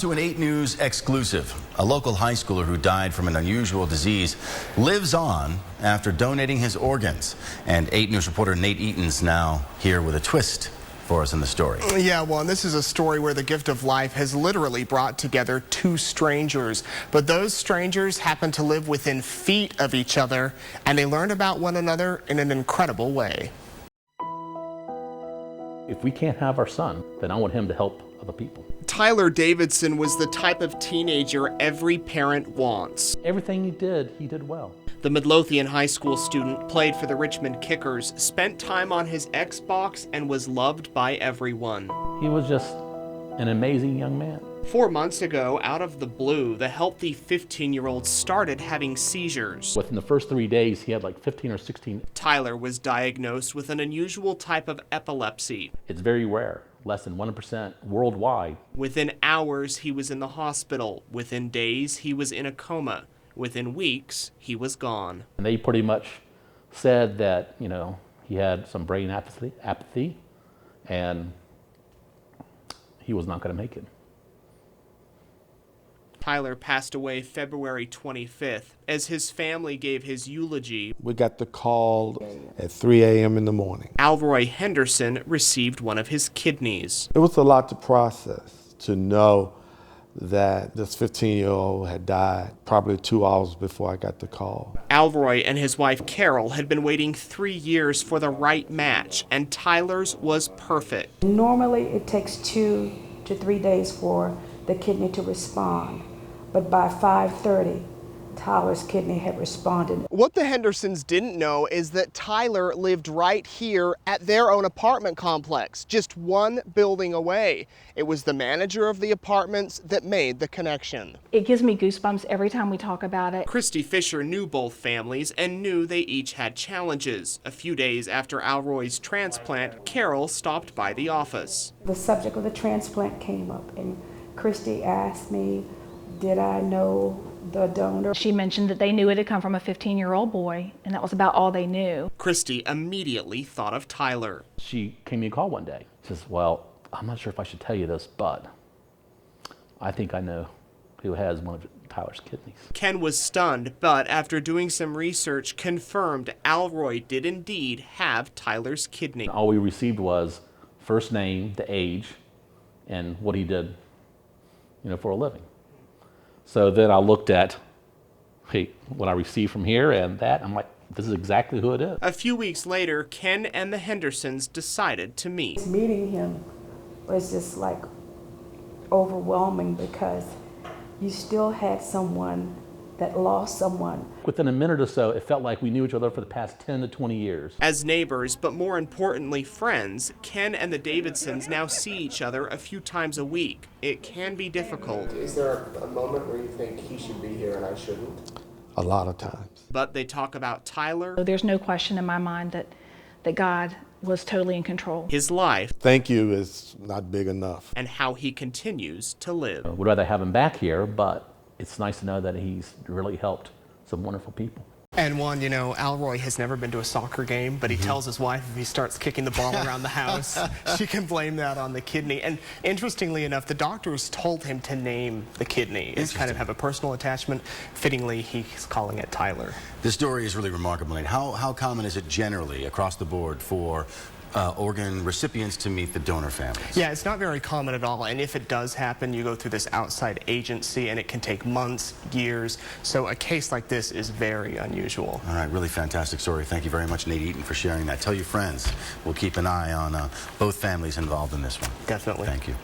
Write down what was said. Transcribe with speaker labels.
Speaker 1: To an 8 News exclusive, a local high schooler who died from an unusual disease lives on after donating his organs. And 8 News reporter Nate Eaton's now here with a twist for us in the story.
Speaker 2: Yeah, well, and this is a story where the gift of life has literally brought together two strangers. But those strangers happen to live within feet of each other, and they learned about one another in an incredible way.
Speaker 3: If we can't have our son, then I want him to help other people.
Speaker 2: Tyler Davidson was the type of teenager every parent wants.
Speaker 3: Everything he did well.
Speaker 2: The Midlothian high school student played for the Richmond Kickers, spent time on his Xbox, and was loved by everyone.
Speaker 3: He was just an amazing young man.
Speaker 2: 4 months ago, out of the blue, the healthy 15-year-old started having seizures.
Speaker 3: Within the first 3 days, he had like 15 or 16.
Speaker 2: Tyler was diagnosed with an unusual type of epilepsy.
Speaker 3: It's very rare, less than 1% worldwide.
Speaker 2: Within hours, he was in the hospital. Within days, he was in a coma. Within weeks, he was gone.
Speaker 3: And they pretty much said that, he had some brain apathy, and he was not going to make it.
Speaker 2: Tyler passed away February 25th. As his family gave his eulogy,
Speaker 4: we got the call at 3 a.m. in the morning.
Speaker 2: Alroy Henderson received one of his kidneys.
Speaker 4: It was a lot to process, to know that this 15-year-old had died probably 2 hours before I got the call.
Speaker 2: Alroy and his wife Carol had been waiting 3 years for the right match, and Tyler's was perfect.
Speaker 5: Normally it takes 2 to 3 days for the kidney to respond, but by 5:30, Tyler's kidney had responded.
Speaker 2: What the Hendersons didn't know is that Tyler lived right here at their own apartment complex, just one building away. It was the manager of the apartments that made the connection.
Speaker 6: It gives me goosebumps every time we talk about it.
Speaker 2: Christy Fisher knew both families and knew they each had challenges. A few days after Alroy's transplant, Carol stopped by the office.
Speaker 5: The subject of the transplant came up, and Christy asked me, did I know the donor?
Speaker 6: She mentioned that they knew it had come from a 15-year-old boy, and that was about all they knew.
Speaker 2: Christy immediately thought of Tyler.
Speaker 3: She gave me a call one day. She says, well, I'm not sure if I should tell you this, but I think I know who has one of Tyler's kidneys.
Speaker 2: Ken was stunned, but after doing some research, confirmed Alroy did indeed have Tyler's kidney.
Speaker 3: All we received was first name, the age, and what he did, for a living. So then I looked at, what I received from here and that, I'm like, this is exactly who it is.
Speaker 2: A few weeks later, Ken and the Hendersons decided to meet.
Speaker 5: Meeting him was just like overwhelming, because you still had someone that lost someone.
Speaker 3: Within a minute or so, it felt like we knew each other for the past 10 to 20 years.
Speaker 2: As neighbors, but more importantly friends, Ken and the Davidsons now see each other a few times a week. It can be difficult.
Speaker 7: Is there a moment where you think he should be here and I shouldn't?
Speaker 4: A lot of times.
Speaker 2: But they talk about Tyler.
Speaker 6: There's no question in my mind that God was totally in control.
Speaker 2: His life.
Speaker 4: Thank you is not big enough.
Speaker 2: And how he continues to live.
Speaker 3: We'd rather have him back here, but it's nice to know that he's really helped some wonderful people.
Speaker 2: And Alroy has never been to a soccer game, but he tells his wife if he starts kicking the ball around the house, she can blame that on the kidney. And interestingly enough, the doctors told him to name the kidney. It's kind of have a personal attachment. Fittingly, he's calling it Tyler.
Speaker 1: This story is really remarkable, Nate. How common is it generally across the board for organ recipients to meet the donor families?
Speaker 2: Yeah, it's not very common at all, and if it does happen, you go through this outside agency, and it can take months, years, so a case like this is very unusual.
Speaker 1: All right, really fantastic story. Thank you very much, Nate Eaton, for sharing that. Tell your friends. We'll keep an eye on both families involved in this one.
Speaker 2: Definitely.
Speaker 1: Thank you.